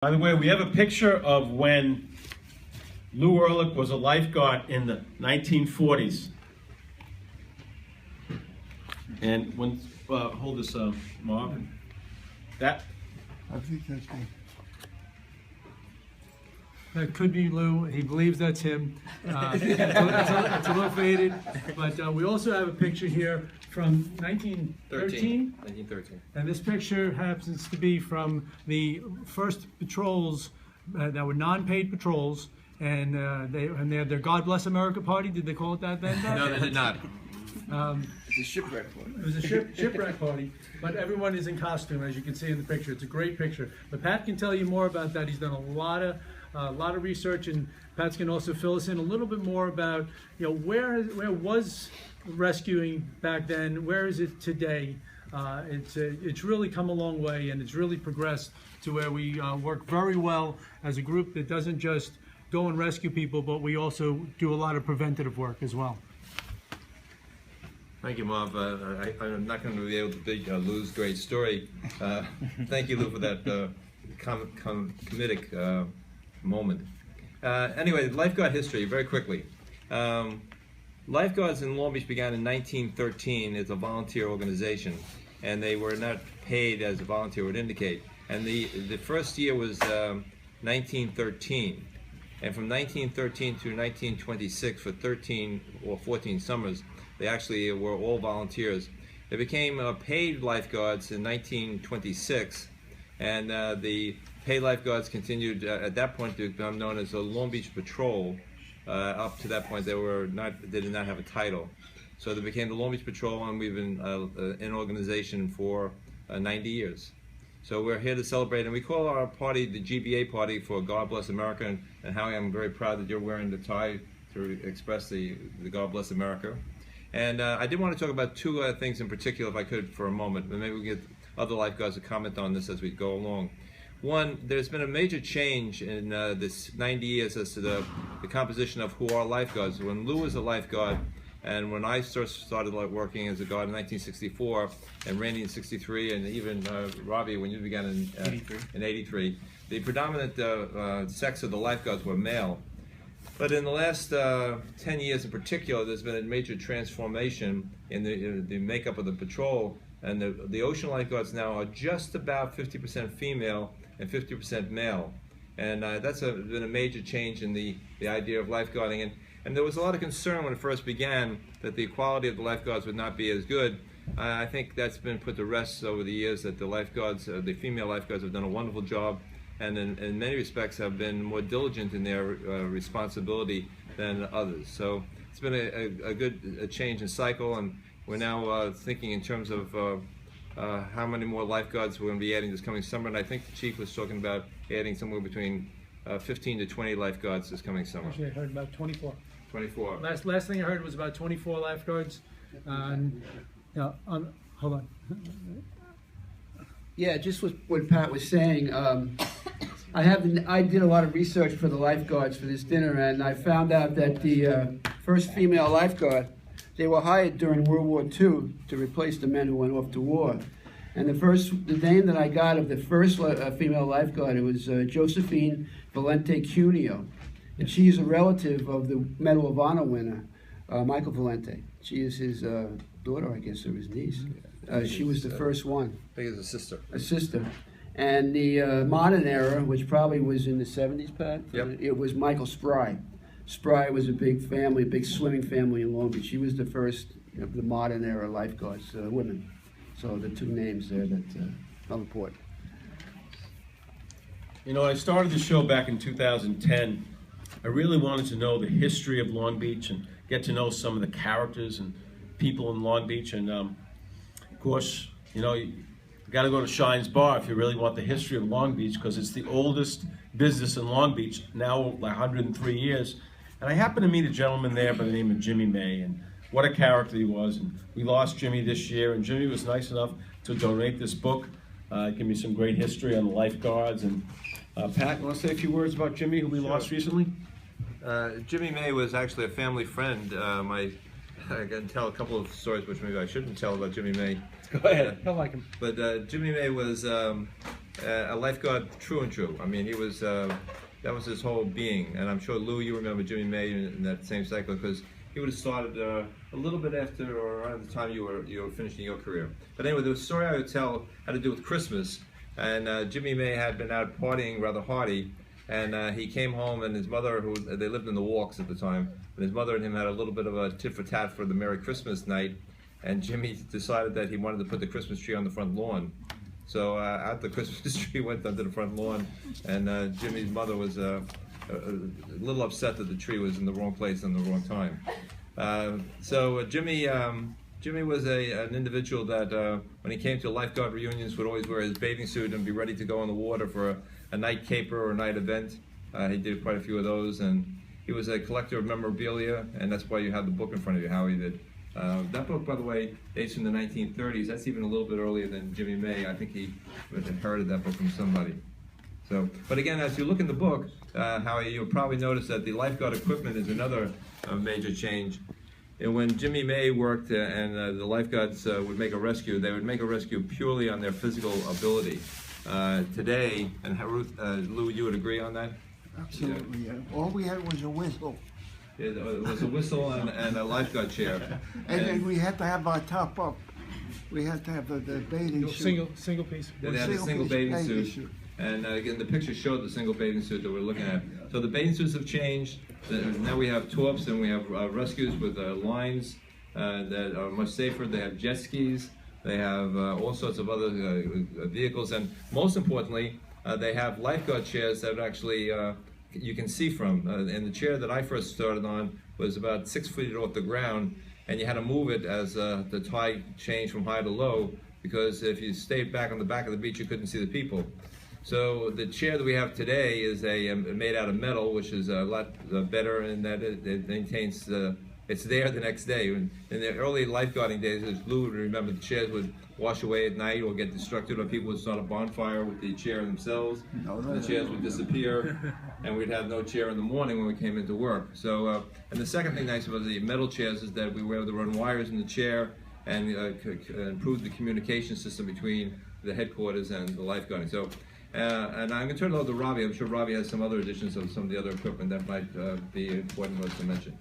By the way, we have a picture of when Lou Ehrlich was a lifeguard in the 1940s. And when, hold this, Mark. That. I think that's me. That could be Lou. He believes that's him. It's a little faded, but we also have a picture here from 1913. 1913. And this picture happens to be from the first patrols that were non-paid patrols, and they had their God Bless America party. Did they call it that then? No, they did not. It's a shipwreck party. It was a shipwreck party, but everyone is in costume, as you can see in the picture. It's a great picture. But Pat can tell you more about that. He's done a lot of research, and Pat's can also fill us in a little bit more about, where was rescuing back then, where is it today? It's really come a long way, and it's really progressed to where we work very well as a group that doesn't just go and rescue people, but we also do a lot of preventative work as well. Thank you, Marv. I'm not going to be able to beat Lou's great story. Thank you, Lou, for that comedic moment. Anyway, lifeguard history, very quickly. Lifeguards in Long Beach began in 1913 as a volunteer organization, and they were not paid as a volunteer would indicate. And the first year was 1913. And from 1913 to 1926, for 13 or 14 summers, they actually were all volunteers. They became paid lifeguards in 1926, and the paid lifeguards continued at that point to become known as the Long Beach Patrol. Up to that point, they did not have a title. So they became the Long Beach Patrol, and we've been in organization for 90 years. So we're here to celebrate, and we call our party the GBA party for God Bless America. And Howie, I'm very proud that you're wearing the tie to express the God Bless America. And I did want to talk about two things in particular, if I could, for a moment. And maybe we can get other lifeguards to comment on this as we go along. One, there's been a major change in this 90 years as to the composition of who are lifeguards. When Lou was a lifeguard, and when I first started working as a guard in 1964, and Randy in 63, and even Robbie when you began in 83, the predominant sex of the lifeguards were male. But in the last 10 years in particular, there's been a major transformation in the makeup of the patrol, and the ocean lifeguards now are just about 50% female and 50% male. And that's been a major change in the idea of lifeguarding. And there was a lot of concern when it first began that the quality of the lifeguards would not be as good. I think that's been put to rest over the years, that the lifeguards, the female lifeguards, have done a wonderful job, and in many respects have been more diligent in their responsibility than others. So it's been a good change in cycle, and we're now thinking in terms of how many more lifeguards we're going to be adding this coming summer. And I think the chief was talking about adding somewhere between 15 to 20 lifeguards this coming summer. Actually, I heard about 24. 24. Last thing I heard was about 24 lifeguards. Hold on. Yeah, just what Pat was saying. I did a lot of research for the lifeguards for this dinner, and I found out that the first female lifeguard, they were hired during World War II to replace the men who went off to war. And the name that I got of the first female lifeguard, it was Josephine Valente Cuneo. And she is a relative of the Medal of Honor winner, Michael Valente. She is his daughter, I guess, or his niece. She was the first one. I think it's a sister. A sister. And the modern era, which probably was in the 70s, Pat, yep. It was Michael Spry. Spry was a big family, a big swimming family in Long Beach. She was the first of the modern era lifeguards, women. So the two names there that are important. I started the show back in 2010. I really wanted to know the history of Long Beach and get to know some of the characters and people in Long Beach. And of course, you got to go to Shine's Bar if you really want the history of Long Beach, because it's the oldest business in Long Beach, now 103 years. And I happened to meet a gentleman there by the name of Jimmy May, and what a character he was. And we lost Jimmy this year, and Jimmy was nice enough to donate this book, give me some great history on the lifeguards. And Pat, you want to say a few words about Jimmy, who we lost recently? Jimmy May was actually a family friend. I can tell a couple of stories which maybe I shouldn't tell about Jimmy May. Go ahead. I like him. But Jimmy May was a lifeguard true and true. I mean, he was that was his whole being. And I'm sure Lou, you remember Jimmy May in that same cycle because he would have started a little bit after or around the time you were finishing your career. But anyway, the story I would tell had to do with Christmas. And Jimmy May had been out partying rather hardy, and he came home, and his mother, who they lived in the Walks at the time, and his mother and him had a little bit of a tit for tat for the Merry Christmas night. And Jimmy decided that he wanted to put the Christmas tree on the front lawn. So out the Christmas tree went onto the front lawn, and Jimmy's mother was a little upset that the tree was in the wrong place and the wrong time. Jimmy was an individual that when he came to lifeguard reunions would always wear his bathing suit and be ready to go in the water for a night caper or a night event. He did quite a few of those, and he was a collector of memorabilia, and that's why you have the book in front of you, Howie. That book, by the way, dates from the 1930s. That's even a little bit earlier than Jimmy May. I think he inherited that book from somebody. So, but again, as you look in the book, Howie, you'll probably notice that the lifeguard equipment is another major change. And when Jimmy May worked and the lifeguards would make a rescue, they would make a rescue purely on their physical ability. Today, and Ruth, Lou, you would agree on that? Absolutely, yeah. All we had was a whistle. It was a whistle and a lifeguard chair. And we had to have our top up. We had to have the bathing suit. Single piece. They had a single bathing suit. And again, the picture showed the single bathing suit that we're looking at. So the bathing suits have changed. Now we have torps and we have rescues with lines that are much safer. They have jet skis. They have all sorts of other vehicles. And most importantly, they have lifeguard chairs that actually you can see from. And the chair that I first started on was about 6 feet off the ground. And you had to move it as the tide changed from high to low, because if you stayed back on the back of the beach, you couldn't see the people. So the chair that we have today is made out of metal, which is a lot better in that it maintains it's there the next day. In the early lifeguarding days, as Lou would remember, the chairs would wash away at night or get destructed, or people would start a bonfire with the chair themselves. The chairs would disappear, and we'd have no chair in the morning when we came into work. So, and the second thing nice about the metal chairs is that we were able to run wires in the chair and improve the communication system between the headquarters and the lifeguarding. So. And I'm going to turn it over to Robbie. I'm sure Robbie has some other additions of some of the other equipment that might be important for us to mention.